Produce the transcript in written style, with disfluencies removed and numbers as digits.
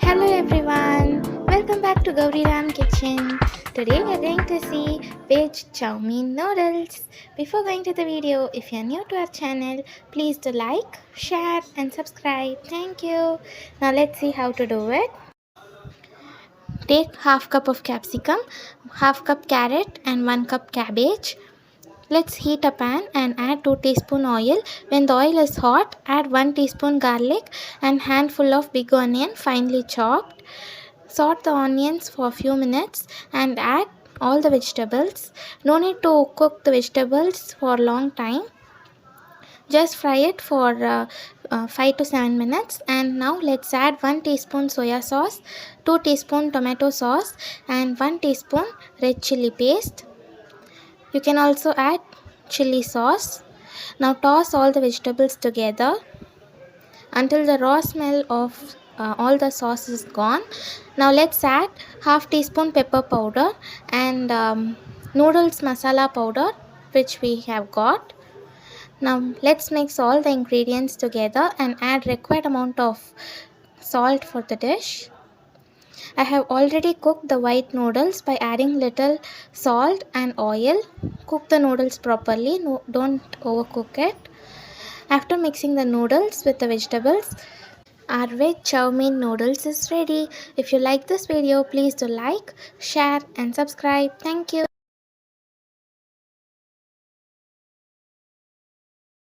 Hello everyone, welcome back to Gauri Ram Kitchen. Today we are going to see veg Chowmein noodles. Before going to the video, if you are new to our channel, please do like, share and subscribe. Thank you. Now let's see how to do it. Take half cup of capsicum, half cup carrot and 1 cup cabbage. Let's heat a pan and add 2 teaspoon oil. When the oil is hot, add 1 teaspoon garlic and handful of big onion finely chopped. Saute the onions for a few minutes and add all the vegetables. No need to cook the vegetables for a long time. Just fry it for 5 to 7 minutes. And now let's add 1 teaspoon soya sauce, 2 teaspoon tomato sauce and 1 teaspoon red chili paste. You can also add chili sauce. Now toss all the vegetables together until the raw smell of all the sauce is gone. Now let's add half teaspoon pepper powder and noodles masala powder which we have got. Now let's mix all the ingredients together and add required amount of salt for the dish. I have already cooked the white noodles by adding little salt and oil. Cook the noodles properly, don't overcook it. After mixing the noodles with the vegetables, our veg chow mein noodles is ready. If you like this video, please do like, share and subscribe. Thank you.